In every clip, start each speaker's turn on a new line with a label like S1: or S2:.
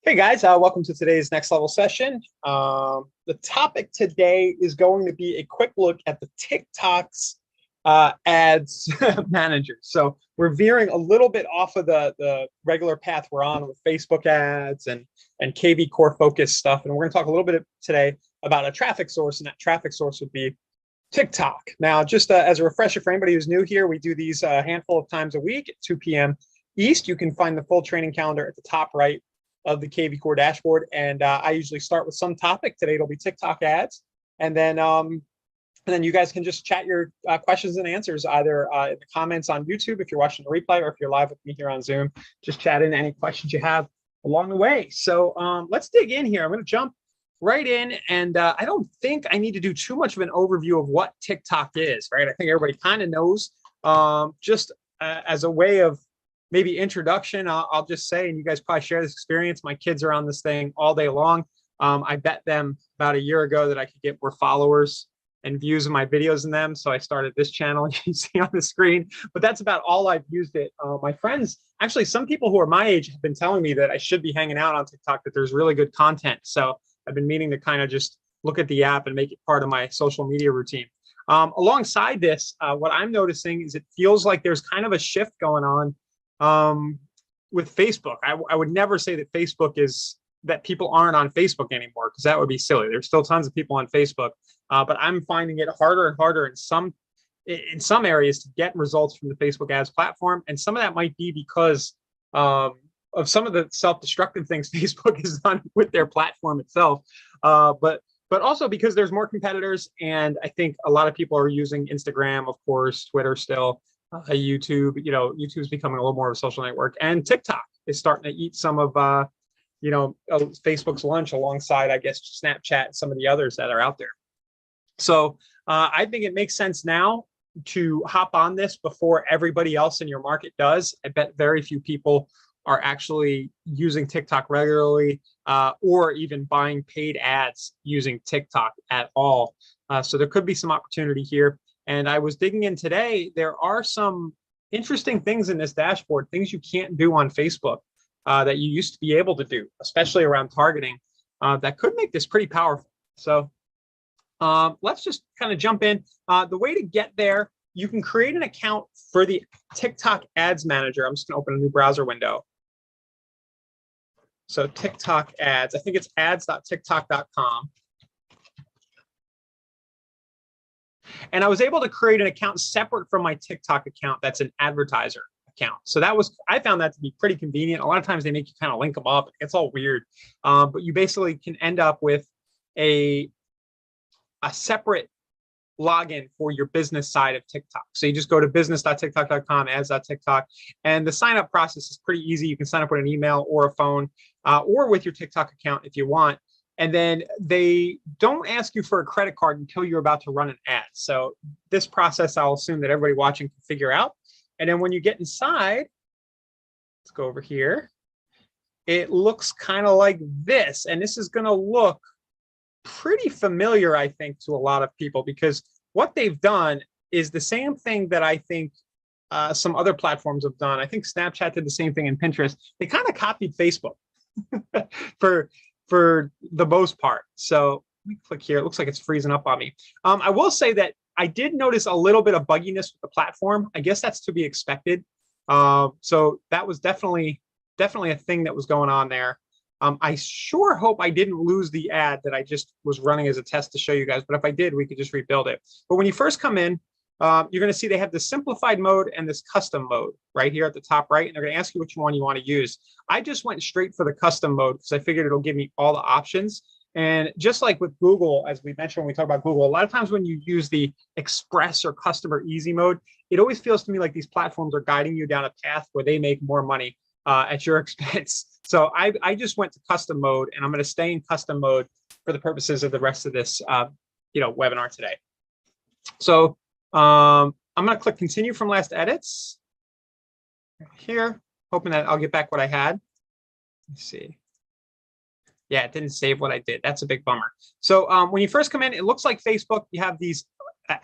S1: Hey guys, welcome to today's next level session. The topic today is going to be a quick look at the TikTok's ads manager. So we're veering a little bit off of the regular path we're on with Facebook ads and KV core focus stuff. And we're going to talk a little bit today about a traffic source, and that traffic source would be TikTok. Now, just as a refresher for anybody who's new here, we do these a handful of times a week at 2 p.m. East. You can find the full training calendar at the top right of the KV Core dashboard. And I usually start with some topic. Today it'll be TikTok ads. And then you guys can just chat your questions and answers either in the comments on YouTube if you're watching the replay, or if you're live with me here on Zoom, just chat in any questions you have along the way. So let's dig in here. I'm going to jump right in. And I don't think I need to do too much of an overview of what TikTok is, right? I think everybody kind of knows. Just as a way of maybe introduction, I'll just say, and you guys probably share this experience, my kids are on this thing all day long. I bet them about a year ago that I could get more followers and views of my videos in them. So I started this channel you see on the screen, but that's about all I've used it. My friends, actually, some people who are my age have been telling me that I should be hanging out on TikTok, that there's really good content. So I've been meaning to kind of just look at the app and make it part of my social media routine. Alongside this, what I'm noticing is it feels like there's kind of a shift going on with Facebook. I would never say that Facebook is that people aren't on Facebook anymore, because that would be silly. There's still tons of people on Facebook, but I'm finding it harder and harder in some areas to get results from the Facebook ads platform. And some of that might be because of some of the self-destructive things Facebook has done with their platform itself. But also because there's more competitors, and I think a lot of people are using Instagram, of course, Twitter still. YouTube, YouTube's becoming a little more of a social network, and TikTok is starting to eat some of, Facebook's lunch alongside, I guess, Snapchat and some of the others that are out there. So I think it makes sense now to hop on this before everybody else in your market does. I bet very few people are actually using TikTok regularly, or even buying paid ads using TikTok at all. So there could be some opportunity here. And I was digging in today. There are some interesting things in this dashboard, things you can't do on Facebook that you used to be able to do, especially around targeting, that could make this pretty powerful. So let's just kind of jump in. The way to get there, you can create an account for the TikTok Ads Manager. I'm just going to open a new browser window. So TikTok ads, I think it's ads.tiktok.com. And I was able to create an account separate from my TikTok account that's an advertiser account. So I found that to be pretty convenient. A lot of times they make you kind of link them up. It's all weird. But you basically can end up with a separate login for your business side of TikTok. So you just go to business.tiktok.com, ads.tiktok, and the sign up process is pretty easy. You can sign up with an email or a phone, or with your TikTok account if you want. And then they don't ask you for a credit card until you're about to run an ad. So this process, I'll assume that everybody watching can figure out. And then when you get inside, let's go over here. It looks kind of like this. And this is going to look pretty familiar, I think, to a lot of people, because what they've done is the same thing that I think some other platforms have done. I think Snapchat did the same thing in Pinterest. They kind of copied Facebook for the most part. So let me click here. It looks like it's freezing up on me. I will say that I did notice a little bit of bugginess with the platform. I guess that's to be expected. So that was definitely a thing that was going on there. I sure hope I didn't lose the ad that I just was running as a test to show you guys. But if I did, we could just rebuild it. But when you first come in, you're going to see they have the simplified mode and this custom mode right here at the top right. And they're going to ask you which one you want to use. I just went straight for the custom mode because I figured it'll give me all the options. And just like with Google, as we mentioned when we talk about Google, a lot of times when you use the express or customer easy mode, it always feels to me like these platforms are guiding you down a path where they make more money at your expense. So I just went to custom mode, and I'm going to stay in custom mode for the purposes of the rest of this webinar today. So I'm going to click continue from last edits here, hoping that I'll get back what I had. Let's see. Yeah, it didn't save what I did. That's a big bummer. So when you first come in, it looks like Facebook. You have these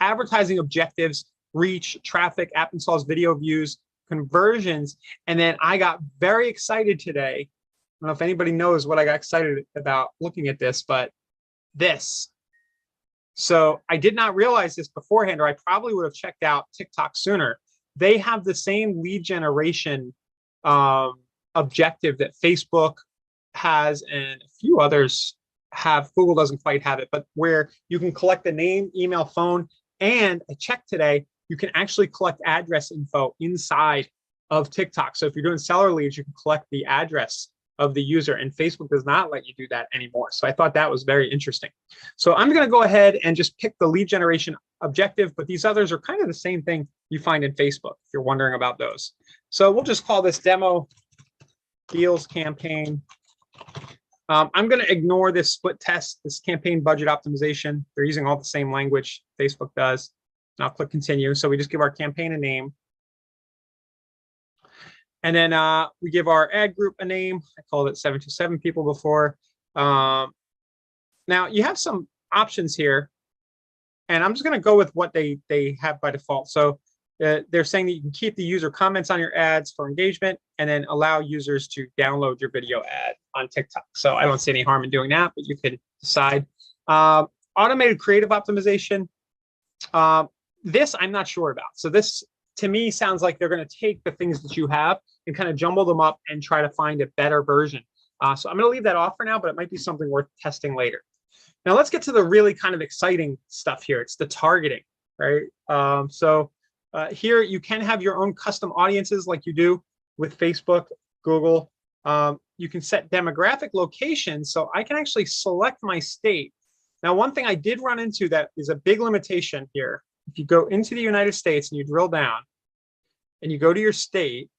S1: advertising objectives, reach, traffic, app installs, video views, conversions. And then I got very excited today don't know if anybody knows what I got excited about looking at this, but this. So I did not realize this beforehand, or I probably would have checked out TikTok sooner. They have the same lead generation objective that Facebook has, and a few others have. Google doesn't quite have it, but where you can collect the name, email, phone, and I checked today, you can actually collect address info inside of TikTok. So if you're doing seller leads, you can collect the address of the user, and Facebook does not let you do that anymore. So I thought that was very interesting. So I'm going to go ahead and just pick the lead generation objective, but these others are kind of the same thing you find in Facebook if you're wondering about those. So we'll just call this demo deals campaign. I'm going to ignore this split test, this campaign budget optimization. They're using all the same language Facebook does. And I'll click continue. So we just give our campaign a name. And then we give our ad group a name. I called it 727 people before. Now you have some options here, and I'm just going to go with what they have by default. So they're saying that you can keep the user comments on your ads for engagement, and then allow users to download your video ad on TikTok. So I don't see any harm in doing that, but you could decide. Automated creative optimization. This I'm not sure about. So this to me sounds like they're going to take the things that you have and kind of jumble them up and try to find a better version. So I'm going to leave that off for now, but it might be something worth testing later. Now let's get to the really kind of exciting stuff here. It's the targeting, right? Here you can have your own custom audiences like you do with Facebook, Google. You can set demographic locations, so I can actually select my state. Now, one thing I did run into that is a big limitation here. If you go into the United States and you drill down and you go to your state,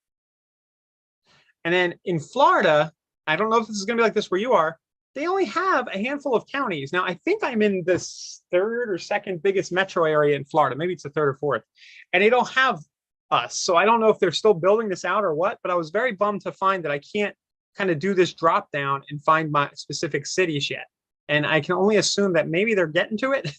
S1: and then in Florida, I don't know if this is going to be like this where you are, they only have a handful of counties. Now, I think I'm in this third or second biggest metro area in Florida. Maybe it's the third or fourth. And they don't have us. So I don't know if they're still building this out or what, but I was very bummed to find that I can't kind of do this drop down and find my specific cities yet. And I can only assume that maybe they're getting to it.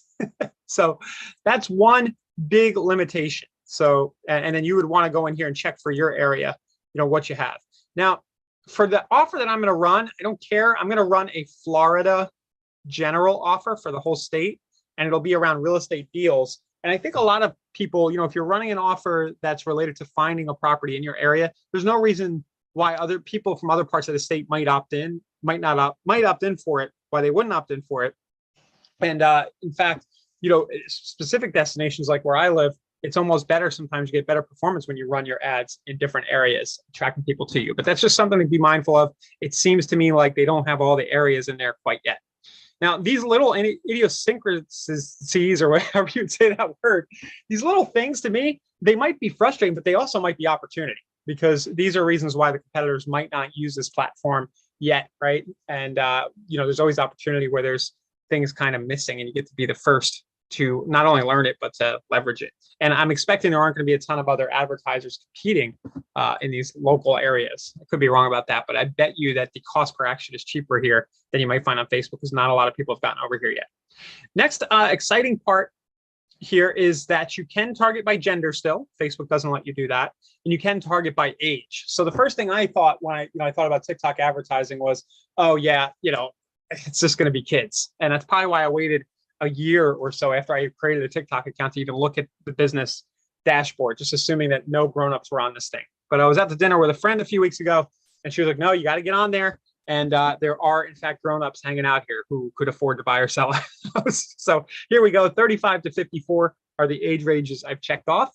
S1: So that's one big limitation. So, and then you would want to go in here and check for your area, you know, what you have. Now, for the offer that I'm going to run, I don't care. I'm going to run a Florida general offer for the whole state, and it'll be around real estate deals. And I think a lot of people, you know, if you're running an offer that's related to finding a property in your area, there's no reason why other people from other parts of the state might opt in, might opt in for it, why they wouldn't opt in for it. And in fact, you know, specific destinations like where I live, it's almost better sometimes. You get better performance when you run your ads in different areas, attracting people to you. But that's just something to be mindful of. It seems to me like they don't have all the areas in there quite yet. Now, these little idiosyncrasies, or whatever you'd say that word, these little things to me, they might be frustrating, but they also might be opportunity, because these are reasons why the competitors might not use this platform yet, right? And, you know, there's always opportunity where there's things kind of missing, and you get to be the first to not only learn it, but to leverage it. And I'm expecting there aren't going to be a ton of other advertisers competing in these local areas. I could be wrong about that, but I bet you that the cost per action is cheaper here than you might find on Facebook, because not a lot of people have gotten over here yet. Next exciting part here is that you can target by gender still. Facebook doesn't let you do that. And you can target by age. So the first thing I thought when I thought about TikTok advertising was, oh yeah, you know, it's just going to be kids. And that's probably why I waited a year or so after I created a TikTok account to even look at the business dashboard, just assuming that no grownups were on this thing. But I was at the dinner with a friend a few weeks ago, and she was like, no, you got to get on there. And there are, in fact, grownups hanging out here who could afford to buy or sell a house. So here we go. 35 to 54 are the age ranges I've checked off.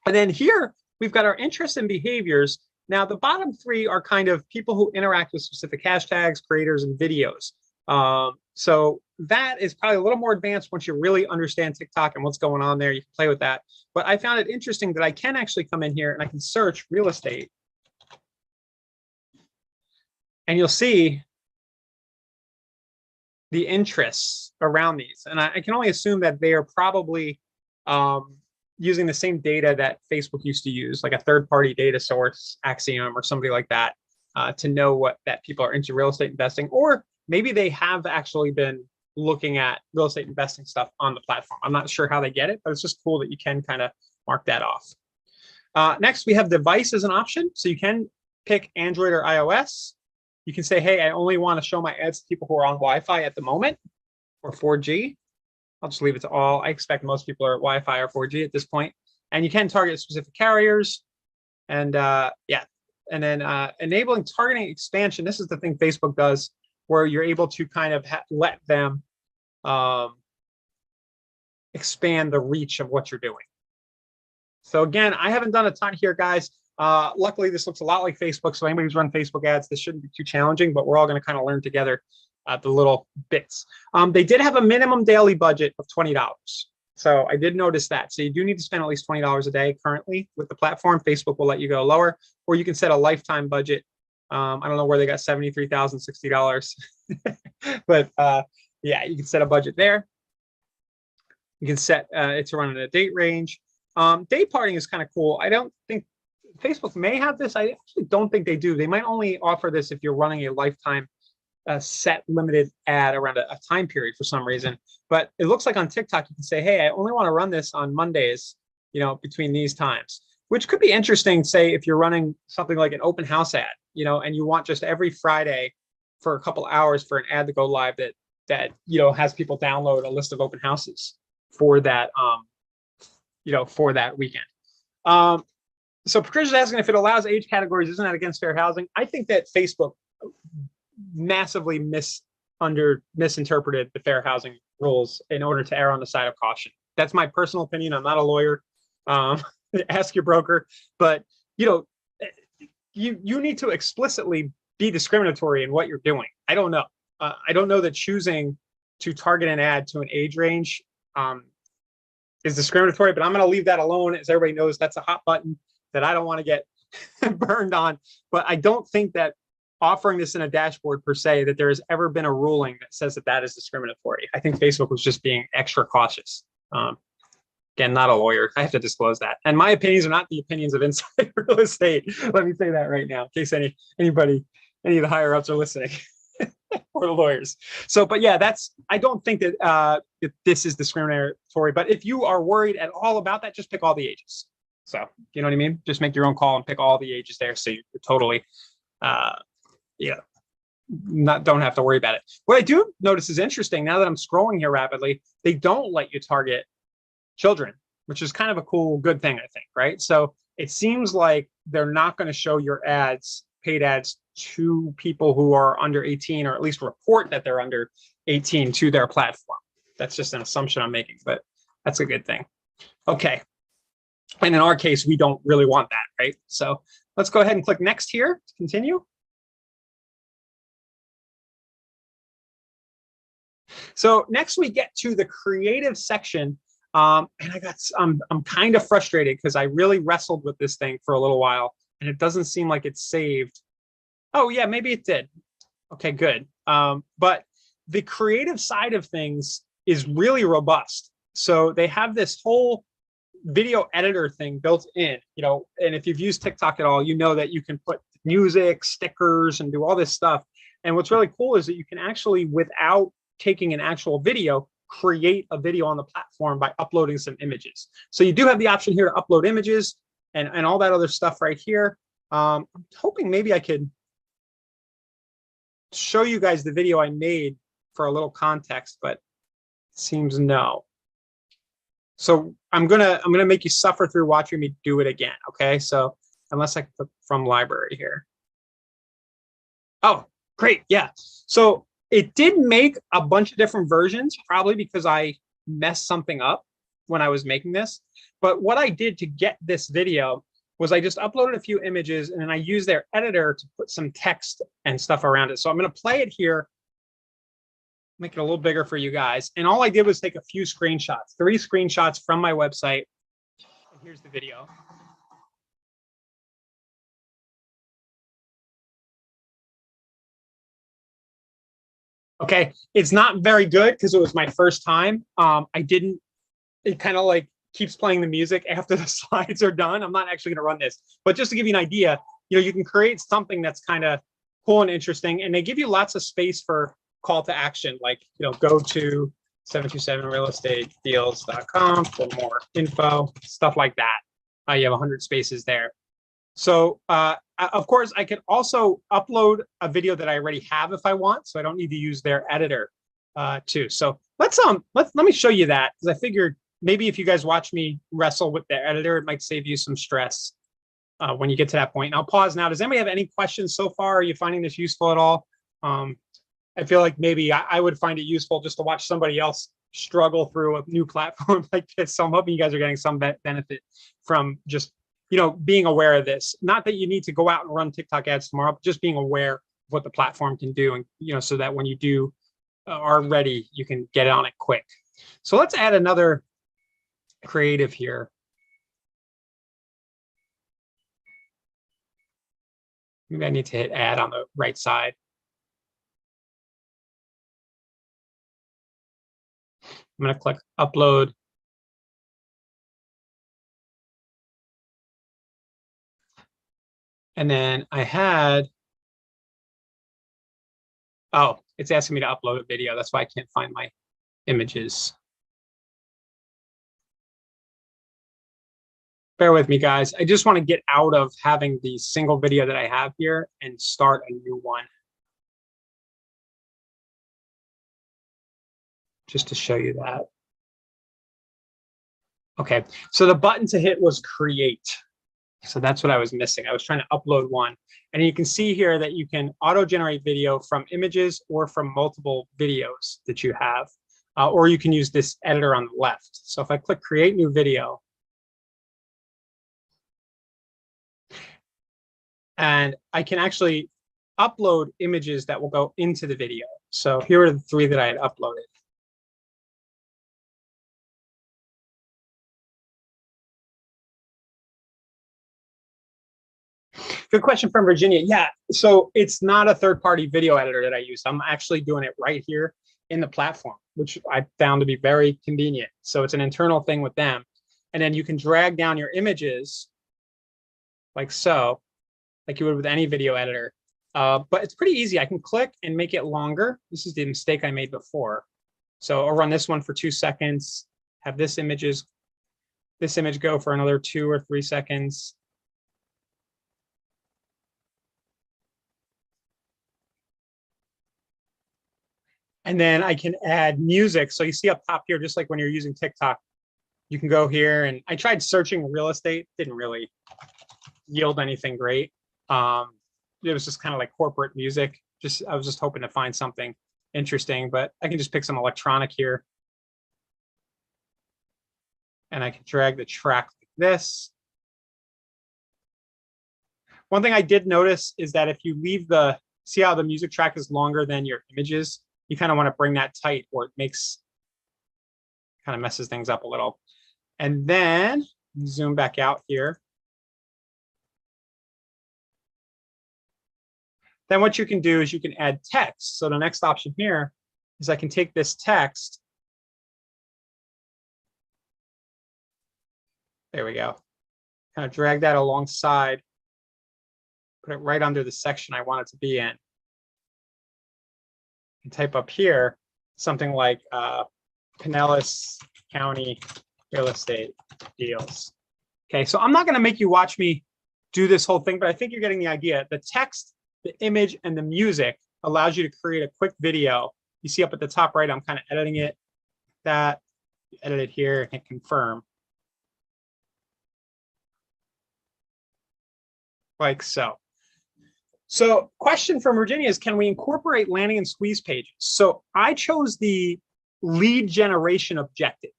S1: And then here we've got our interests and behaviors. Now, the bottom three are kind of people who interact with specific hashtags, creators, and videos. So that is probably a little more advanced once you really understand TikTok and what's going on there. You can play with that. But I found it interesting that I can actually come in here and I can search real estate. And you'll see the interests around these. And I can only assume that they are probably using the same data that Facebook used to use, like a third-party data source, Axiom or somebody like that, to know that people are into real estate investing. Or maybe they have actually been looking at real estate investing stuff on the platform. I'm not sure how they get it, but it's just cool that you can kind of mark that off. Next, we have device as an option. So you can pick Android or iOS. You can say, hey, I only want to show my ads to people who are on Wi-Fi at the moment or 4G. I'll just leave it to all. I expect most people are at Wi-Fi or 4G at this point. And you can target specific carriers. And yeah, and then enabling targeting expansion. This is the thing Facebook does, where you're able to kind of let them expand the reach of what you're doing. So again, I haven't done a ton here, guys. Luckily, this looks a lot like Facebook. So anybody who's run Facebook ads, this shouldn't be too challenging, but we're all going to kind of learn together the little bits. They did have a minimum daily budget of $20. So I did notice that. So you do need to spend at least $20 a day currently with the platform. Facebook will let you go lower, or you can set a lifetime budget. I don't know where they got $73,060, but yeah, you can set a budget there. You can set it to run in a date range. Day parting is kind of cool. I don't think Facebook may have this. I actually don't think they do. They might only offer this if you're running a lifetime set limited ad around a time period for some reason. But it looks like on TikTok, you can say, hey, I only want to run this on Mondays, you know, between these times, which could be interesting. Say if you're running something like an open house ad, you know, and you want just every Friday for a couple hours for an ad to go live that you know, has people download a list of open houses for that, you know, for that weekend. So Patricia's asking if it allows age categories, isn't that against fair housing? I think that Facebook massively misinterpreted the fair housing rules in order to err on the side of caution. That's my personal opinion. I'm not a lawyer. Ask your broker. But you know, you need to explicitly be discriminatory in what you're doing. I don't know. I don't know that choosing to target an ad to an age range is discriminatory, but I'm going to leave that alone. As everybody knows, that's a hot button that I don't want to get burned on. But I don't think that offering this in a dashboard per se, that there has ever been a ruling that says that that is discriminatory. I think Facebook was just being extra cautious. Again, not a lawyer. I have to disclose that. And my opinions are not the opinions of Inside Real Estate. Let me say that right now, in case any of the higher ups are listening. Or the lawyers. So, but yeah, I don't think that this is discriminatory, but if you are worried at all about that, just pick all the ages. So, you know what I mean? Just make your own call and pick all the ages there. So you're totally, yeah, don't have to worry about it. What I do notice is interesting now that I'm scrolling here rapidly, they don't let you target children, which is kind of a cool, good thing, I think, right? So it seems like they're not going to show your ads, paid ads, to people who are under 18, or at least report that they're under 18 to their platform. That's just an assumption I'm making, but that's a good thing. Okay. And in our case, we don't really want that, right? So let's go ahead and click next here to continue. So next we get to the creative section. And I'm kind of frustrated because I really wrestled with this thing for a little while and it doesn't seem like it's saved. Oh yeah, maybe it did. Okay, good. But the creative side of things is really robust. So they have this whole video editor thing built in, you know, and if you've used TikTok at all, you know that you can put music, stickers, and do all this stuff. And what's really cool is that you can actually, without taking an actual video, create a video on the platform by uploading some images. So you do have the option here to upload images and all that other stuff right here. I'm hoping maybe I could show you guys the video I made for a little context, but it seems no. So I'm gonna make you suffer through watching me do it again. Okay, so unless I click from library here. Oh, great, yeah. So it did make a bunch of different versions, probably because I messed something up when I was making this. But what I did to get this video was I just uploaded a few images and then I used their editor to put some text and stuff around it. So I'm going to play it here, make it a little bigger for you guys. And all I did was take a few screenshots, 3 screenshots from my website. And here's the video. Okay, it's not very good because it was my first time. It kind of like keeps playing the music after the slides are done. I'm not actually going to run this, but just to give you an idea, you know, you can create something that's kind of cool and interesting, and they give you lots of space for call to action, like, you know, go to 727realestatedeals.com for more info, stuff like that. You have 100 spaces there. So of course, I can also upload a video that I already have if I want, so I don't need to use their editor too. So let me show you that, because I figured maybe if you guys watch me wrestle with the editor, it might save you some stress when you get to that point. And I'll pause now. Does anybody have any questions so far? Are you finding this useful at all? I feel like maybe I would find it useful just to watch somebody else struggle through a new platform like this. So I'm hoping you guys are getting some benefit from just, being aware of this. Not that you need to go out and run TikTok ads tomorrow, but just being aware of what the platform can do. And, so that when you do are ready, you can get on it quick. So let's add another creative here. Maybe I need to hit add on the right side. I'm going to click upload. And then I had, oh, it's asking me to upload a video. That's why I can't find my images. Bear with me, guys. I just want to get out of having the single video that I have here and start a new one. Just to show you that. Okay, so the button to hit was create. So that's what I was missing. I was trying to upload one. And you can see here that you can auto-generate video from images or from multiple videos that you have. Or you can use this editor on the left. So if I click create new video, and I can actually upload images that will go into the video. So here are the 3 that I had uploaded. Good question from Virginia. Yeah, so it's not a third-party video editor that I use. I'm actually doing it right here in the platform, which I found to be very convenient. So it's an internal thing with them. And then you can drag down your images like so, like you would with any video editor. But it's pretty easy. I can click and make it longer. This is the mistake I made before. So I'll run this one for 2 seconds, have this image go for another 2 or 3 seconds. And then I can add music. So you see up top here, just like when you're using TikTok, you can go here, and I tried searching real estate, didn't really yield anything great. It was just kind of like corporate music. I was just hoping to find something interesting, but I can just pick some electronic here. And I can drag the track like this. One thing I did notice is that if you leave see how the music track is longer than your images, you kind of want to bring that tight, or it kind of messes things up a little. And then zoom back out here. Then what you can do is you can add text. So the next option here is I can take this text. There we go. Kind of drag that alongside, put it right under the section I want it to be in. And type up here something like Pinellas County real estate deals. Okay, so I'm not going to make you watch me do this whole thing, but I think you're getting the idea. The text, the image, and the music allows you to create a quick video. You see up at the top right, I'm kind of editing it. That, edit it here, and confirm. Like so. So question from Virginia is, can we incorporate landing and squeeze pages? So I chose the lead generation objective,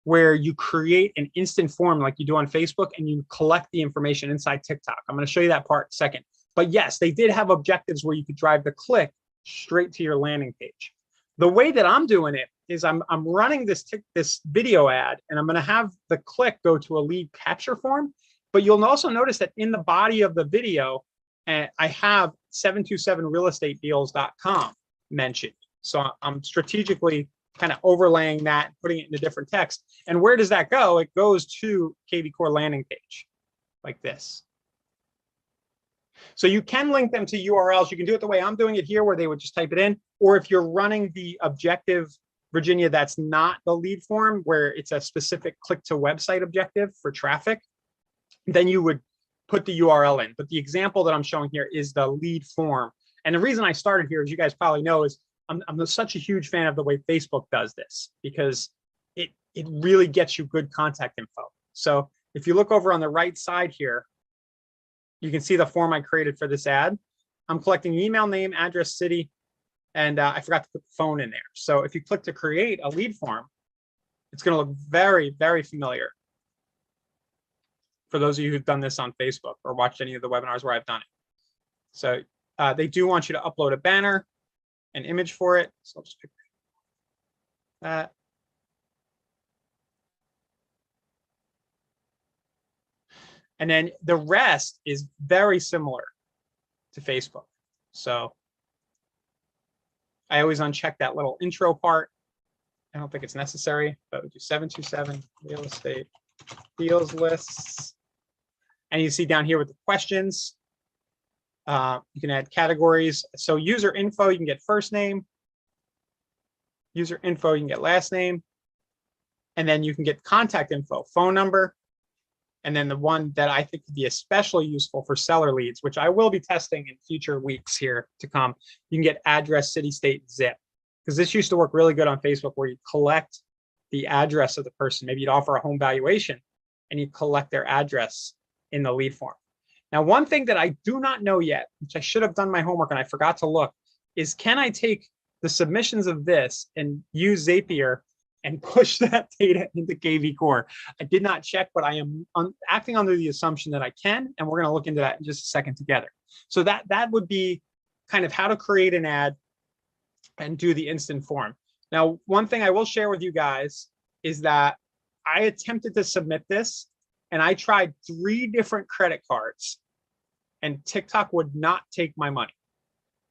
S1: where you create an instant form like you do on Facebook, and you collect the information inside TikTok. I'm going to show you that part in a second. But yes, they did have objectives where you could drive the click straight to your landing page. The way that I'm doing it is I'm running this video ad, and I'm going to have the click go to a lead capture form. But you'll also notice that in the body of the video, I have 727realestatedeals.com mentioned. So I'm strategically kind of overlaying that, putting it into different text. And where does that go? It goes to KV Core landing page like this. So you can link them to URLs. You can do it the way I'm doing it here, where they would just type it in. Or if you're running the objective, Virginia, that's not the lead form, where it's a specific click to website objective for traffic, then you would put the URL in. But the example that I'm showing here is the lead form. And the reason I started here, as you guys probably know, is I'm such a huge fan of the way Facebook does this, because it really gets you good contact info. So if you look over on the right side here, you can see the form I created for this ad. I'm collecting email, name, address, city, and I forgot to put the phone in there. So if you click to create a lead form, it's going to look very, very familiar for those of you who've done this on Facebook or watched any of the webinars where I've done it. So they do want you to upload a banner, an image for it. So I'll just pick that. And then the rest is very similar to Facebook. So I always uncheck that little intro part. I don't think it's necessary, but we do 727 real estate deals lists. And you see down here with the questions, you can add categories. So user info, you can get first name. User info, you can get last name. And then you can get contact info, phone number. And then the one that I think would be especially useful for seller leads, which I will be testing in future weeks here to come, you can get address, city, state, zip. Because this used to work really good on Facebook, where you collect the address of the person. Maybe you'd offer a home valuation and you collect their address in the lead form. Now, one thing that I do not know yet, which I should have done my homework and I forgot to look, is can I take the submissions of this and use Zapier and push that data into KV Core? I did not check, but I am acting under the assumption that I can, and we're going to look into that in just a second together. So that would be kind of how to create an ad and do the instant form. Now, one thing I will share with you guys is that I attempted to submit this, and I tried 3 different credit cards, and TikTok would not take my money.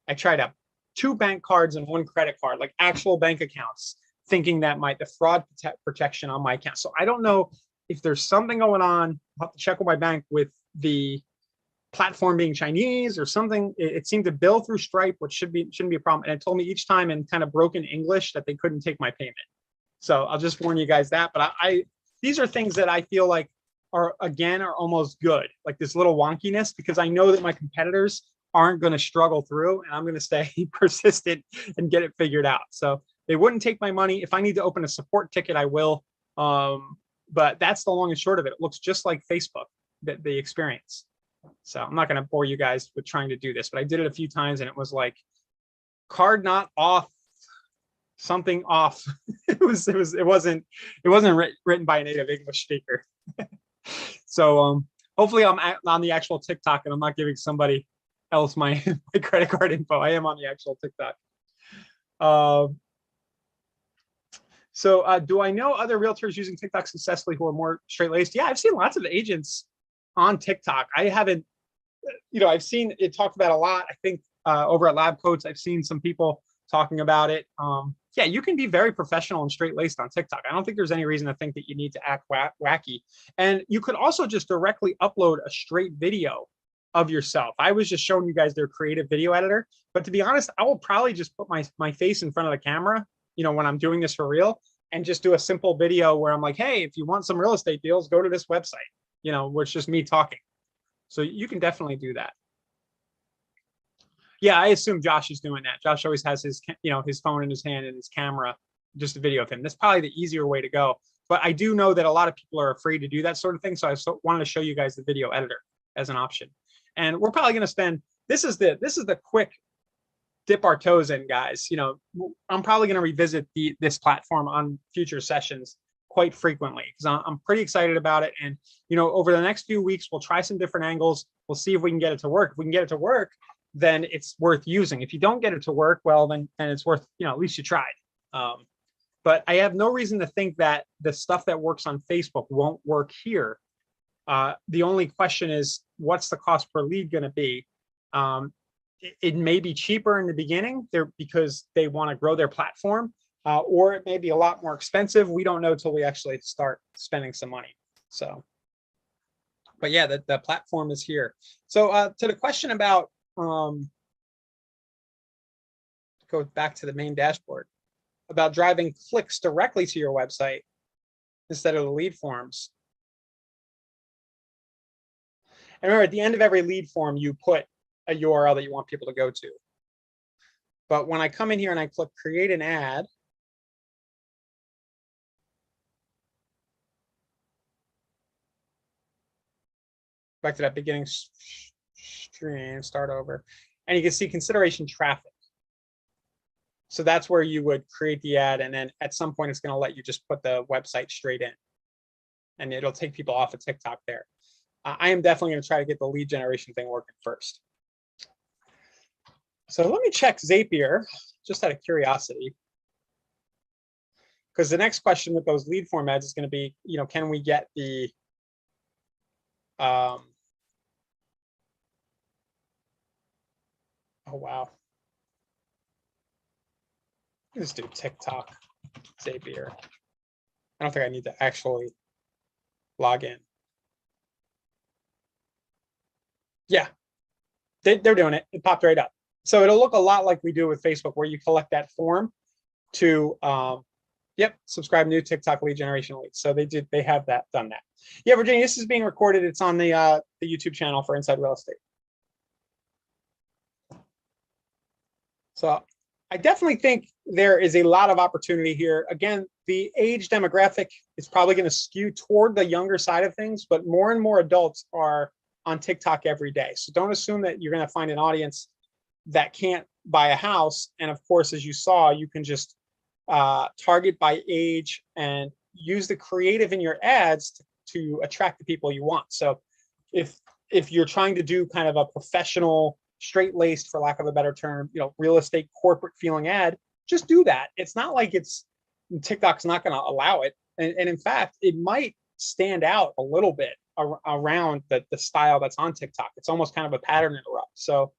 S1: I tried out 2 bank cards and 1 credit card, like actual bank accounts, thinking that the fraud protection on my account. So I don't know if there's something going on. I'll have to check with my bank with the platform being Chinese or something. It seemed to bill through Stripe, which shouldn't be a problem. And it told me each time in kind of broken English that they couldn't take my payment. So I'll just warn you guys that. But these are things that I feel like are almost good, like this little wonkiness, because I know that my competitors aren't going to struggle through, and I'm going to stay persistent and get it figured out. So they wouldn't take my money. If I need to open a support ticket, I will. But that's the long and short of it. It looks just like Facebook, the experience. So I'm not going to bore you guys with trying to do this, but I did it a few times, and it was like card not off, something off. it wasn't written by a native English speaker. So hopefully I'm on the actual TikTok and I'm not giving somebody else my credit card info. I am on the actual TikTok. So do I know other realtors using TikTok successfully who are more straight-laced? Yeah, I've seen lots of agents on TikTok. I haven't, I've seen it talked about a lot. I think over at Lab Coats, I've seen some people talking about it. Yeah, you can be very professional and straight-laced on TikTok. I don't think there's any reason to think that you need to act wacky. And you could also just directly upload a straight video of yourself. I was just showing you guys their creative video editor, but to be honest, I will probably just put my face in front of the camera, when I'm doing this for real, and just do a simple video where I'm like, hey, if you want some real estate deals, go to this website, where it's just me talking. So you can definitely do that. Yeah, I assume Josh is doing that. Josh always has his, his phone in his hand and his camera, just a video of him. That's probably the easier way to go. But I do know that a lot of people are afraid to do that sort of thing. So I wanted to show you guys the video editor as an option. And we're probably going to spend, this is the quick dip our toes in, guys. I'm probably going to revisit this platform on future sessions quite frequently, because I'm pretty excited about it. And, over the next few weeks, we'll try some different angles. We'll see if we can get it to work. If we can get it to work, then it's worth using. If you don't get it to work, well, then it's worth, at least you tried. But I have no reason to think that the stuff that works on Facebook won't work here. The only question is, what's the cost per lead going to be? It may be cheaper in the beginning because they want to grow their platform, or it may be a lot more expensive. We don't know till we actually start spending some money. So, but yeah, the platform is here. So to the question about, go back to the main dashboard, about driving clicks directly to your website instead of the lead forms. And remember, at the end of every lead form, you put a URL that you want people to go to. But when I come in here and I click create an ad, back to that beginning stream, start over, and you can see consideration traffic. So that's where you would create the ad, and then at some point it's going to let you just put the website straight in, and it'll take people off of TikTok there. I am definitely going to try to get the lead generation thing working first. So let me check Zapier, just out of curiosity, because the next question with those lead form ads is going to be, can we get the oh wow, let's do TikTok Zapier. I don't think I need to actually log in. Yeah, they're doing it. It popped right up. So it'll look a lot like we do with Facebook, where you collect that form to subscribe new TikTok lead generation leads. So they have done that. Yeah, Virginia, this is being recorded. It's on the YouTube channel for Inside Real Estate. So I definitely think there is a lot of opportunity here. Again, the age demographic is probably going to skew toward the younger side of things, but more and more adults are on TikTok every day. So don't assume that you're going to find an audience that can't buy a house. And of course, as you saw, you can just target by age and use the creative in your ads to attract the people you want. So if you're trying to do kind of a professional, straight-laced, for lack of a better term, real estate corporate feeling ad, just do that. It's not like TikTok's not going to allow it. And in fact, it might stand out a little bit around the style that's on TikTok. It's almost kind of a pattern interrupt. So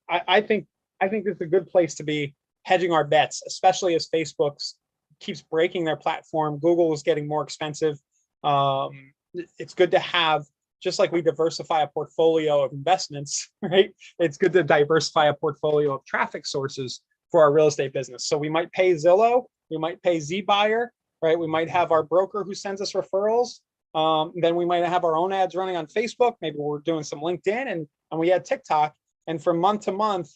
S1: I think this is a good place to be hedging our bets, especially as Facebook keeps breaking their platform. Google is getting more expensive. It's good to have, just like we diversify a portfolio of investments, right? It's good to diversify a portfolio of traffic sources for our real estate business. So we might pay Zillow, we might pay ZBuyer, right? We might have our broker who sends us referrals. Then we might have our own ads running on Facebook. Maybe we're doing some LinkedIn, and we had TikTok. And from month to month,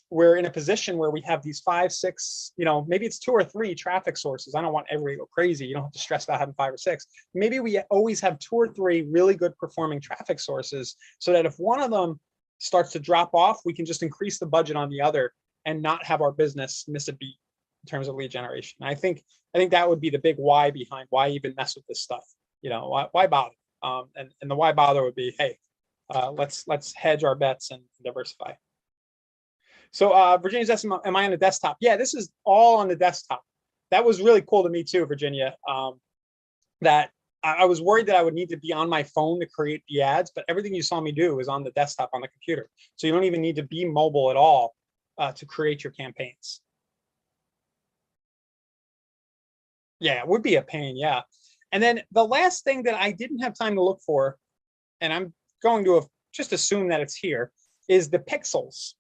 S1: we're in a position where we have these 5, 6, maybe it's 2 or 3 traffic sources. I don't want everybody to go crazy. You don't have to stress about having 5 or 6. Maybe we always have 2 or 3 really good performing traffic sources, so that if one of them starts to drop off, we can just increase the budget on the other and not have our business miss a beat in terms of lead generation. I think that would be the big why behind why even mess with this stuff. Why bother? And the why bother would be, hey, let's hedge our bets and diversify. So Virginia's asking, am I on the desktop? Yeah, this is all on the desktop. That was really cool to me too, Virginia. That I was worried that I would need to be on my phone to create the ads, but everything you saw me do is on the desktop on the computer. So you don't even need to be mobile at all to create your campaigns. Yeah, it would be a pain, yeah. And then the last thing that I didn't have time to look for, and I'm going to just assume that it's here, is the pixels.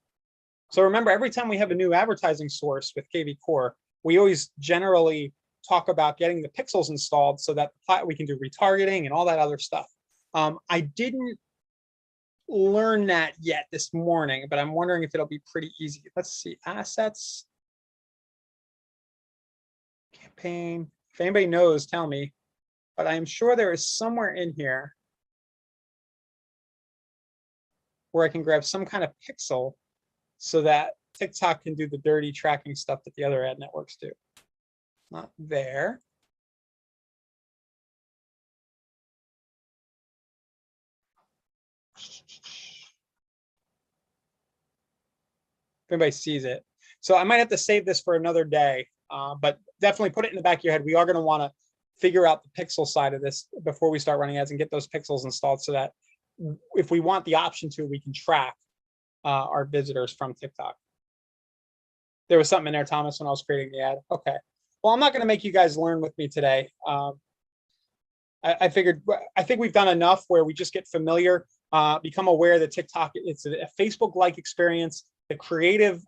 S1: So remember, every time we have a new advertising source with KV Core, we always generally talk about getting the pixels installed so that we can do retargeting and all that other stuff. I didn't learn that yet this morning, but I'm wondering if it'll be pretty easy. Let's see, assets, campaign. If anybody knows, tell me. But I am sure there is somewhere in here where I can grab some kind of pixel so that TikTok can do the dirty tracking stuff that the other ad networks do. Not there. If anybody sees it. So I might have to save this for another day, but definitely put it in the back of your head. We are going to want to figure out the pixel side of this before we start running ads and get those pixels installed so that if we want the option to, we can track our visitors from TikTok. There was something in there, Thomas, when I was creating the ad. Okay. Well, I'm not going to make you guys learn with me today. I think we've done enough where we just get familiar, become aware that TikTok, it's a Facebook-like experience. The creative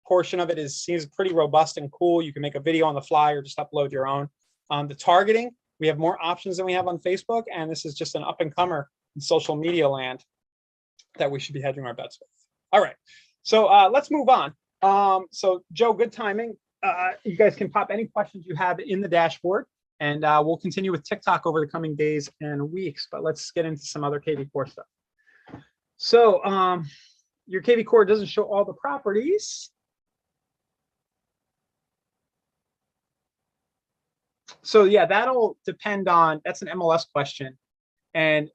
S1: portion of it seems pretty robust and cool. You can make a video on the fly or just upload your own. The targeting, we have more options than we have on Facebook, and this is just an up-and-comer in social media land that we should be hedging our bets with. All right, so let's move on. So Joe, good timing. You guys can pop any questions you have in the dashboard, and we'll continue with TikTok over the coming days and weeks, but let's get into some other KV Core stuff. So your KV Core doesn't show all the properties. So yeah, that'll depend on, that's an MLS question, and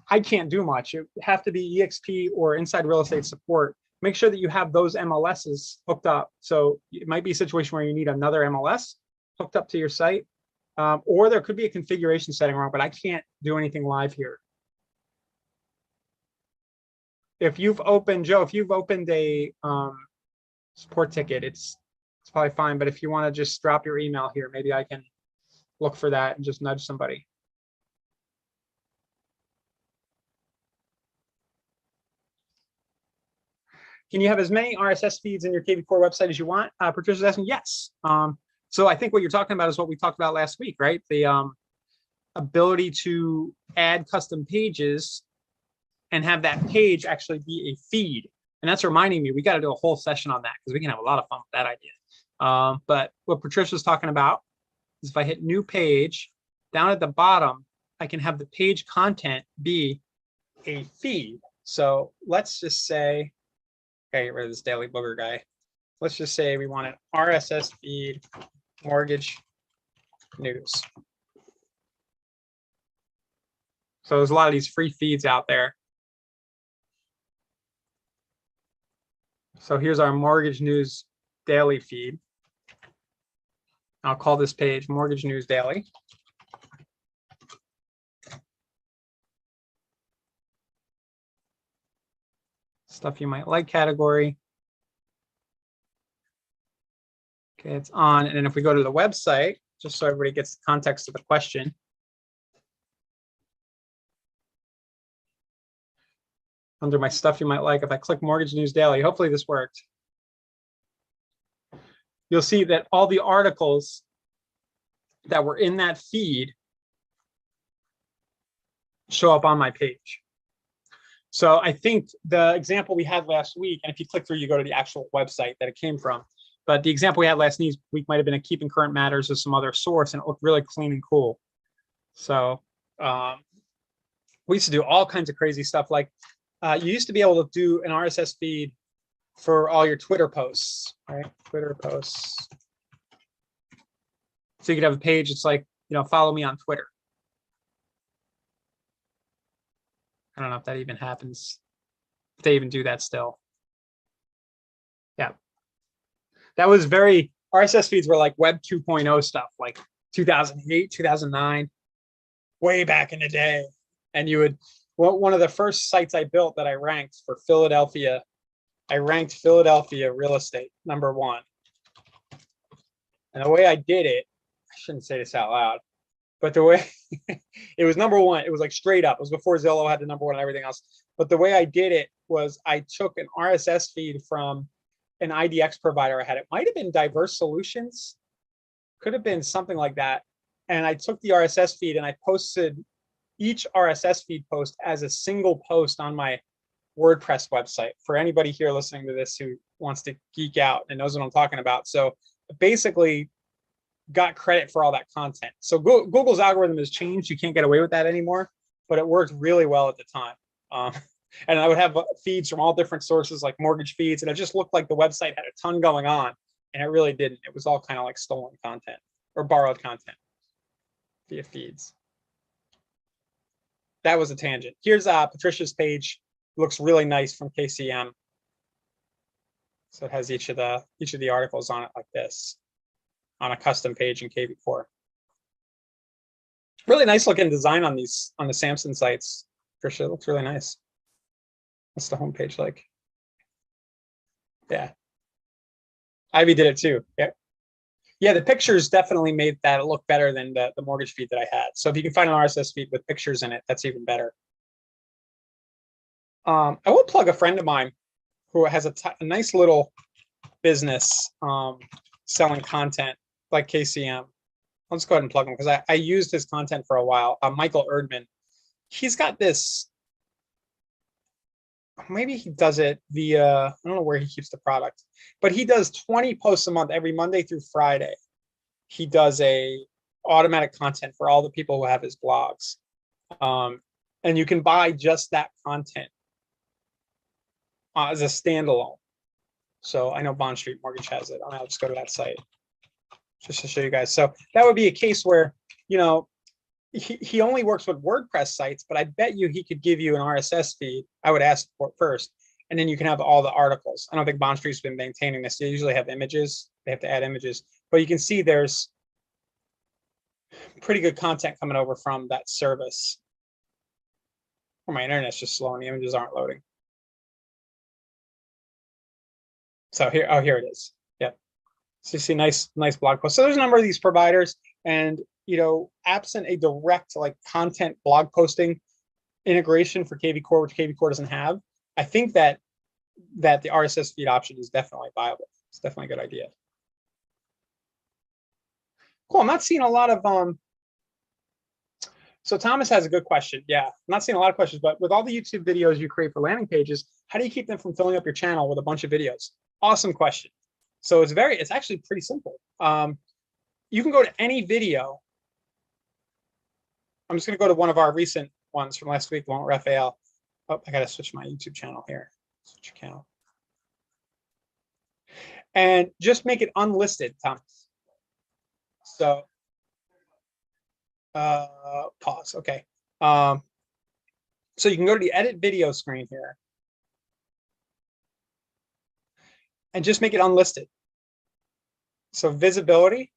S1: I can't do much. It have to be EXP or Inside Real Estate Support. Make sure that you have those MLSs hooked up. So it might be a situation where you need another MLS hooked up to your site, or there could be a configuration setting wrong, but I can't do anything live here. If you've opened, Joe, if you've opened a support ticket, it's probably fine. But if you want to just drop your email here, maybe I can look for that and just nudge somebody. Can you have as many RSS feeds in your KV Core website as you want? Patricia's asking, yes. So I think what you're talking about is what we talked about last week, right? The ability to add custom pages and have that page actually be a feed. And that's reminding me, we got to do a whole session on that because we can have a lot of fun with that idea. But what Patricia's talking about is if I hit new page, down at the bottom, I can have the page content be a feed. So let's just say, okay, get rid of this Daily Booger guy. Let's just say we want an RSS feed mortgage news. So there's a lot of these free feeds out there. So here's our mortgage news daily feed. I'll call this page Mortgage News Daily. Stuff you might like category. Okay, it's on. And then if we go to the website, just so everybody gets the context of the question. Under my stuff you might like, if I click Mortgage News Daily, hopefully this worked. You'll see that all the articles that were in that feed show up on my page. So I think the example we had last week, and if you click through, you go to the actual website that it came from. But the example we had last week might have been a Keeping Current Matters or some other source, and it looked really clean and cool. So we used to do all kinds of crazy stuff. Like you used to be able to do an RSS feed for all your Twitter posts, right? Twitter posts. So you could have a page. It's like, you know, follow me on Twitter. I don't know if that even happens. If they even do that still. Yeah. That was very, RSS feeds were like Web 2.0 stuff, like 2008, 2009, way back in the day. And you would, one of the first sites I built that I ranked for Philadelphia, I ranked Philadelphia real estate #1. And the way I did it, I shouldn't say this out loud, but the way it was #1, it was like straight up. It was before Zillow had the #1 and everything else. But the way I did it was I took an RSS feed from an IDX provider I had. It might have been Diverse Solutions, could have been something like that. And I took the RSS feed and I posted each RSS feed post as a single post on my WordPress website for anybody here listening to this who wants to geek out and knows what I'm talking about. So basically got credit for all that content. So Google's algorithm has changed. You can't get away with that anymore, but it worked really well at the time. And I would have feeds from all different sources like mortgage feeds, and it just looked like the website had a ton going on, and it really didn't. It was all kind of like stolen content or borrowed content via feeds. That was a tangent. Here's Patricia's page. Looks really nice from KCM. So it has each of the articles on it like this, on a custom page in KV Core. Really nice looking design on the Samson sites. Patricia, looks really nice. What's the homepage like? Yeah. Ivy did it too. Yeah. Yeah, the pictures definitely made that look better than the mortgage feed that I had. So if you can find an RSS feed with pictures in it, that's even better. I will plug a friend of mine who has a nice little business selling content like KCM. Let's go ahead and plug him because I used his content for a while. Michael Erdman. he's got this, maybe he does it via, I don't know where he keeps the product, but he does 20 posts a month every Monday through Friday. He does a automatic content for all the people who have his blogs. And you can buy just that content as a standalone. So I know Bond Street Mortgage has it. I'll just go to that site just to show you guys. So that would be a case where, you know, he only works with WordPress sites, but I bet you he could give you an RSS feed. I would ask for it first, and then you can have all the articles. I don't think Bond Street's been maintaining this. They usually have images. They have to add images, but you can see there's pretty good content coming over from that service. Or my internet's just slow and the images aren't loading. So here, oh, here it is. Yep. So you see nice blog post. So there's a number of these providers, and you know, absent a direct like content blog posting integration for KV Core, which KV Core doesn't have, I think that the RSS feed option is definitely viable. It's definitely a good idea. Cool. I'm not seeing a lot of so Thomas has a good question. Yeah, I'm not seeing a lot of questions, but with all the YouTube videos you create for landing pages, how do you keep them from filling up your channel with a bunch of videos? Awesome question. So it's actually pretty simple. You can go to any video. I'm just going to go to one of our recent ones from last week, the one with Raphael. Oh, I got to switch my YouTube channel here. Switch account. And just make it unlisted, Thomas. So pause. Okay. So you can go to the edit video screen here and just make it unlisted. So visibility,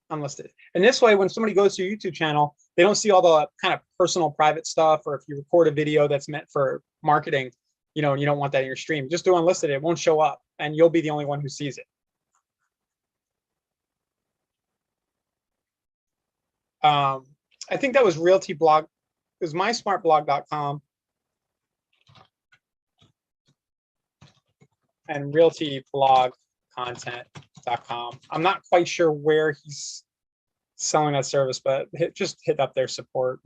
S1: unlisted. And this way, when somebody goes to your YouTube channel, they don't see all the kind of personal private stuff, or if you record a video that's meant for marketing, you know, and you don't want that in your stream, just do unlisted. It won't show up and you'll be the only one who sees it. I think that was Realty Blog. It was mysmartblog.com and realtyblogcontent.com. I'm not quite sure where he's selling that service, but just hit up their support.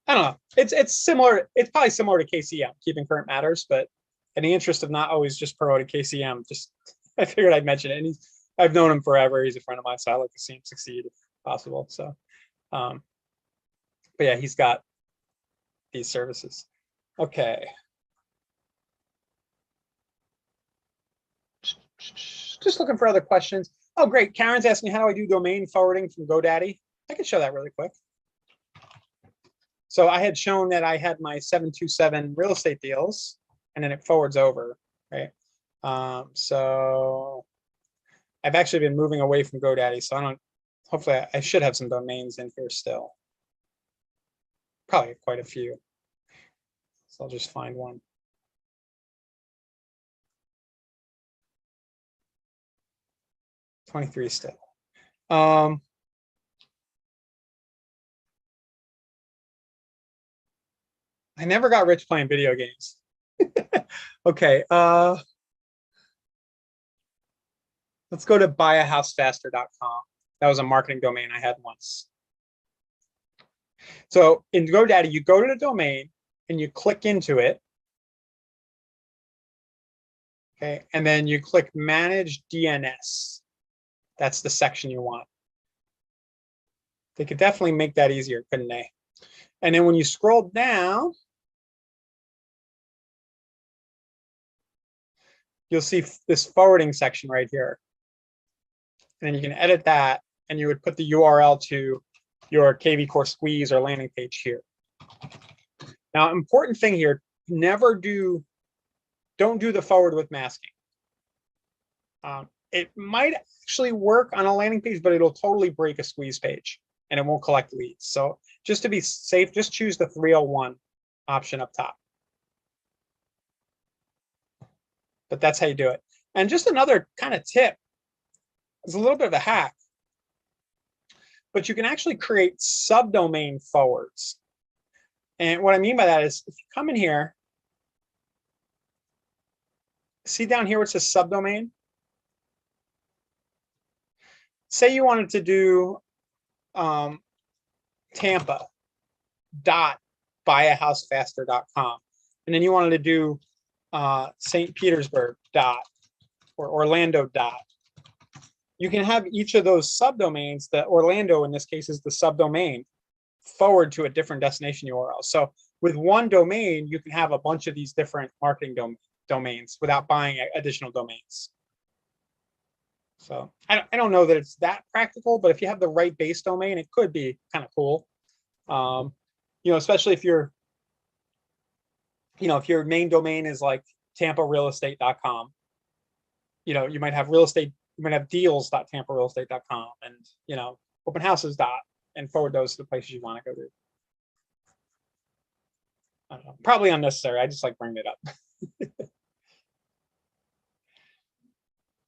S1: I don't know. It's similar. It's probably similar to KCM, Keeping Current Matters, but in the interest of not always just promoting KCM, just I figured I'd mention it. And I've known him forever. He's a friend of mine, so I like to see him succeed if possible. So, but yeah, he's got these services. Okay. Just looking for other questions. Oh, great. Karen's asking, how do I do domain forwarding from GoDaddy? I can show that really quick. So I had shown that I had my 727 real estate deals, and then it forwards over, right? So I've actually been moving away from GoDaddy, so I don't, hopefully I should have some domains in here still. Probably quite a few. So I'll just find one. $23 still. I never got rich playing video games. Okay. Let's go to buyahousefaster.com. That was a marketing domain I had once. So in GoDaddy, you go to the domain and you click into it. Okay. And then you click Manage DNS. That's the section you want. They could definitely make that easier, couldn't they? And then when you scroll down, you'll see this forwarding section right here. And then you can edit that, and you would put the URL to your KV Core squeeze or landing page here. Now, important thing here, don't do the forward with masking. It might actually work on a landing page, but it'll totally break a squeeze page and it won't collect leads. So just to be safe, just choose the 301 option up top. But that's how you do it. And just another kind of tip, it's a little bit of a hack, but you can actually create subdomain forwards. And what I mean by that is if you come in here, see down here where it says subdomain? Say you wanted to do Tampa, dot buyahousefaster.com. And then you wanted to do St. Petersburg dot or Orlando dot. You can have each of those subdomains, that Orlando in this case is the subdomain, forward to a different destination URL. So with one domain, you can have a bunch of these different marketing domains without buying additional domains. So I don't know that it's that practical, but if you have the right base domain, it could be kind of cool. You know, especially if you're, you know, if your main domain is like tamparealestate.com, you know, you might have real estate, you might have deals.tamparealestate.com and, you know, open houses and forward those to the places you want to go to. I don't know, probably unnecessary. I just like bringing it up.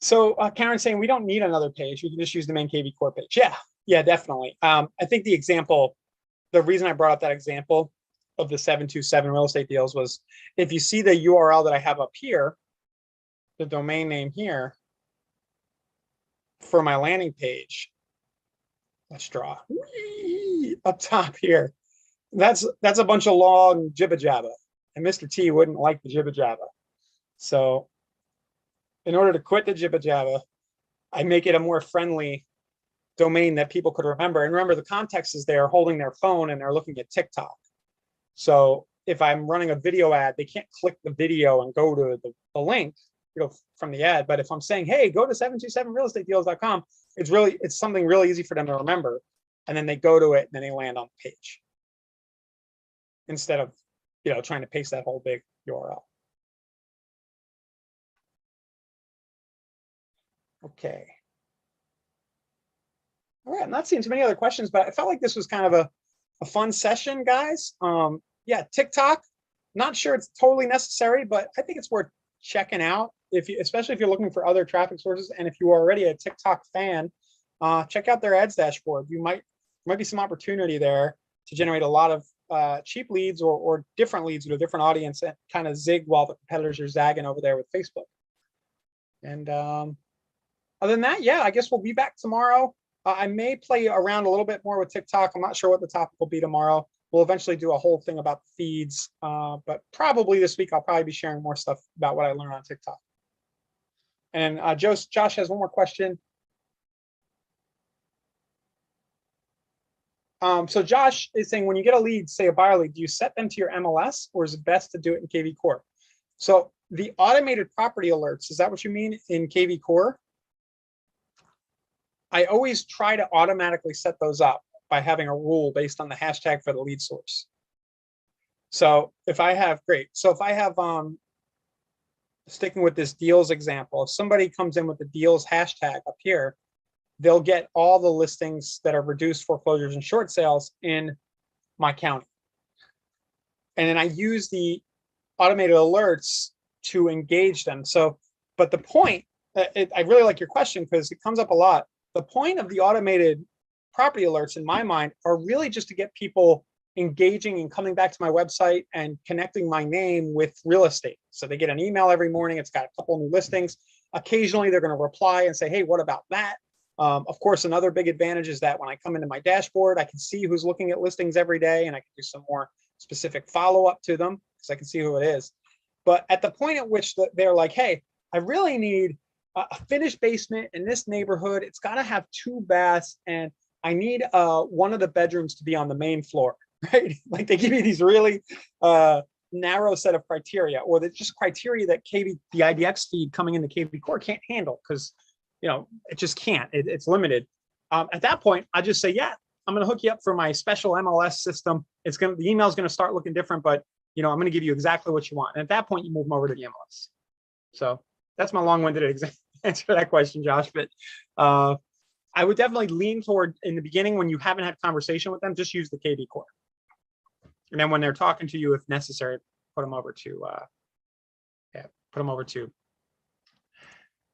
S1: So Karen's saying we don't need another page. We can just use the main KV Core page. Yeah, definitely. I think the example, the reason I brought up that example of the 727 real estate deals was if you see the URL that I have up here, the domain name here for my landing page, let's draw up top here. That's a bunch of long jibba jabba, and Mr. T wouldn't like the jibba jabba. So in order to quit the jibba jabba, I make it a more friendly domain that people could remember. And remember, the context is they're holding their phone and they're looking at TikTok. So if I'm running a video ad, they can't click the video and go to the link, you know, from the ad. But if I'm saying, hey, go to 727realestatedeals.com, it's something really easy for them to remember. And then they go to it and then they land on the page instead of, you know, trying to paste that whole big URL. Okay. All right, I'm not seeing too many other questions, but I felt like this was kind of a fun session, guys. Yeah, TikTok, not sure it's totally necessary, but I think it's worth checking out, especially if you're looking for other traffic sources. And if you are already a TikTok fan, check out their ads dashboard. Might be some opportunity there to generate a lot of cheap leads or different leads with a different audience and kind of zig while the competitors are zagging over there with Facebook. And other than that, yeah, I guess we'll be back tomorrow. I may play around a little bit more with TikTok. I'm not sure what the topic will be tomorrow. We'll eventually do a whole thing about the feeds, but probably this week I'll probably be sharing more stuff about what I learned on TikTok. And Josh has one more question. So Josh is saying, when you get a lead, say a buyer lead, do you set them to your MLS or is it best to do it in KV Core? So the automated property alerts, is that what you mean in KV Core? I always try to automatically set those up by having a rule based on the hashtag for the lead source. So if I have, so if I have, sticking with this deals example, if somebody comes in with the deals hashtag up here, they'll get all the listings that are reduced foreclosures and short sales in my county. And then I use the automated alerts to engage them. So, but the point, I really like your question because it comes up a lot. The point of the automated property alerts in my mind are really just to get people engaging and coming back to my website and connecting my name with real estate. So they get an email every morning. It's got a couple new listings. Occasionally they're going to reply and say, hey, what about that? Of course, another big advantage is that when I come into my dashboard, I can see who's looking at listings every day and I can do some more specific follow-up to them because I can see who it is. But at the point at which they're like, hey, I really need a finished basement in this neighborhood. It's got to have 2 baths and I need one of the bedrooms to be on the main floor, right? Like they give you these really narrow set of criteria, or that just criteria that the IDX feed coming into KV Core can't handle because, you know, it just can't, it's limited. At that point, I just say, yeah, I'm going to hook you up for my special MLS system. The email is going to start looking different, but, you know, I'm going to give you exactly what you want. And at that point, you move them over to the MLS. So that's my long-winded answer to that question, Josh. But I would definitely lean toward, in the beginning, when you haven't had a conversation with them, just use the KV Core. And then when they're talking to you, if necessary, put them over to the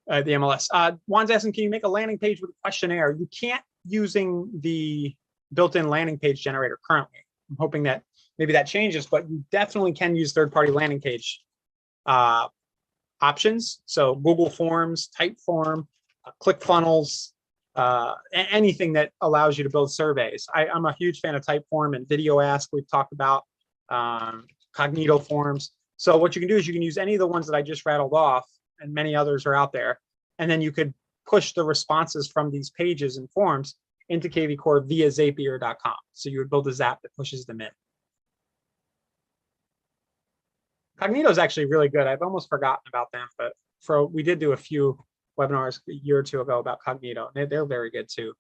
S1: MLS. Juan's asking, can you make a landing page with a questionnaire? You can't using the built-in landing page generator currently. I'm hoping that maybe that changes, but you definitely can use third-party landing page options. So Google Forms, Typeform, ClickFunnels, anything that allows you to build surveys. I'm a huge fan of Typeform and Video Ask. We've talked about Cognito forms. So what you can do is you can use any of the ones that I just rattled off, and many others are out there. And then you could push the responses from these pages and forms into KV Core via Zapier.com. So you would build a Zap that pushes them in. Cognito is actually really good. I've almost forgotten about them, but we did do a few webinars a year or two ago about Cognito. They're very good too.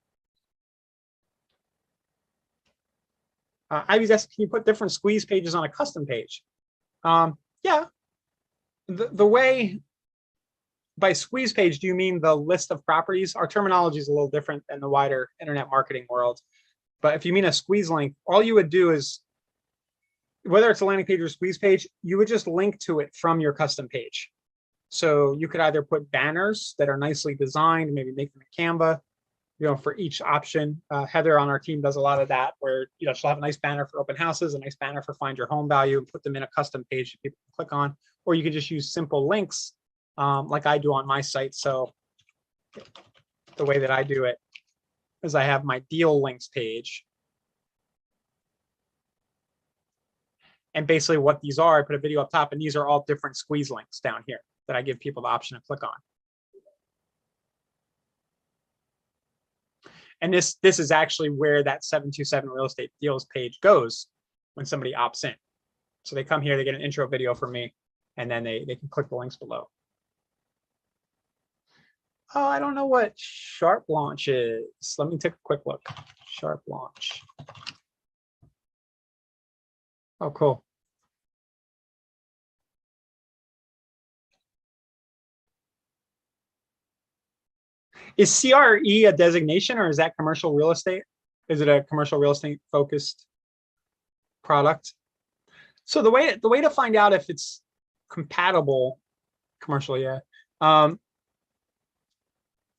S1: Ivy's asking, can you put different squeeze pages on a custom page? Yeah. The way, by squeeze page, do you mean the list of properties? Our terminology is a little different than the wider internet marketing world. But if you mean a squeeze link, all you would do is, whether it's a landing page or squeeze page, you would just link to it from your custom page. So you could either put banners that are nicely designed, maybe make them in Canva, for each option. Heather on our team does a lot of that, where she'll have a nice banner for open houses, a nice banner for find your home value, and put them in a custom page that people can click on. Or you could just use simple links like I do on my site. So the way that I do it is I have my deal links page. And basically what these are, I put a video up top, and these are all different squeeze links down here that I give people the option to click on. And this is actually where that 727 real estate deals page goes when somebody opts in. So they come here, they get an intro video from me, and then they can click the links below. Oh, I don't know what Sharp Launch is. Let me take a quick look. Sharp Launch. Oh, cool. Is CRE a designation, or is that commercial real estate? Is it a commercial real estate focused product? So the way to find out if it's compatible commercial,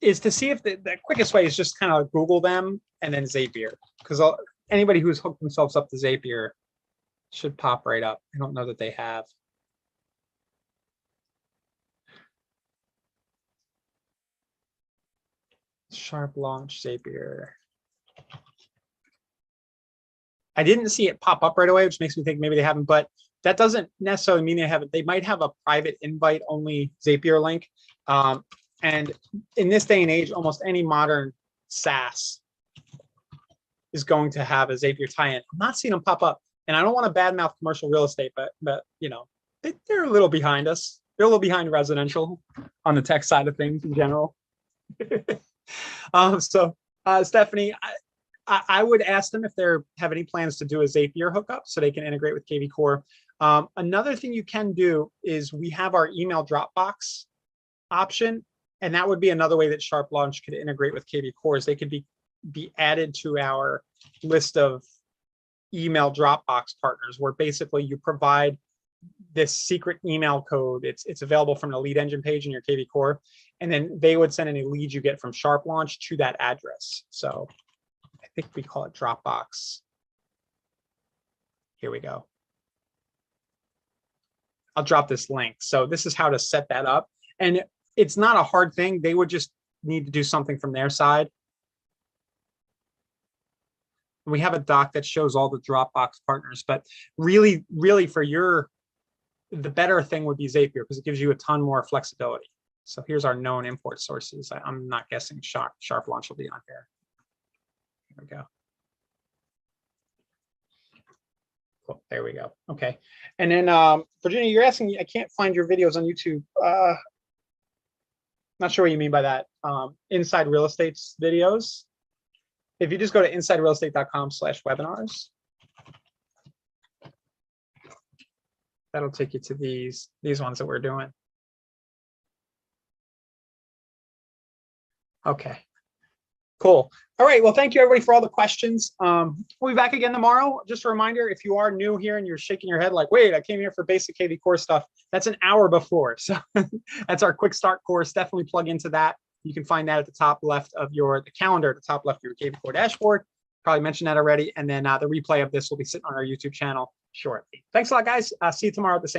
S1: is to see if the quickest way is just kind of Google them and then Zapier, because anybody who's hooked themselves up to Zapier should pop right up. I don't know that they have. Sharp Launch Zapier. I didn't see it pop up right away, which makes me think maybe they haven't, but that doesn't necessarily mean they haven't. They might have a private invite only Zapier link. And in this day and age, almost any modern SaaS is going to have a Zapier tie-in. I'm not seeing them pop up, and I don't want to badmouth commercial real estate, but they're a little behind us. They're a little behind residential on the tech side of things in general. Stephanie, I would ask them if they have any plans to do a Zapier hookup so they can integrate with KV Core. Another thing you can do is we have our email Dropbox option, and that would be another way that Sharp Launch could integrate with KV Core. Is they could be added to our list of email Dropbox partners, where basically you provide this secret email code. It's available from the lead engine page in your KV Core, and then they would send any leads you get from Sharp Launch to that address. So I think we call it Dropbox. Here we go. I'll drop this link. So this is how to set that up. And it's not a hard thing. They would just need to do something from their side. We have a doc that shows all the Dropbox partners, but really for the better thing would be Zapier, because it gives you a ton more flexibility. So here's our known import sources. I'm not guessing Sharp Launch will be on here. Here we go. Cool. There we go. Okay. And then Virginia, you're asking me, I can't find your videos on YouTube. Not sure what you mean by that. Inside Real Estate's videos. If you just go to insiderealestate.com/webinars, that'll take you to these ones that we're doing. Okay, cool. All right, well, thank you everybody for all the questions. We'll be back again tomorrow. Just a reminder, if you are new here and you're shaking your head like, wait, I came here for basic KV Core stuff, that's an hour before. So that's our quick start course. Definitely plug into that. You can find that at the top left of the calendar, at the top left of your KV Core dashboard. Probably mentioned that already. And then the replay of this will be sitting on our YouTube channel shortly. Thanks a lot, guys. See you tomorrow at the same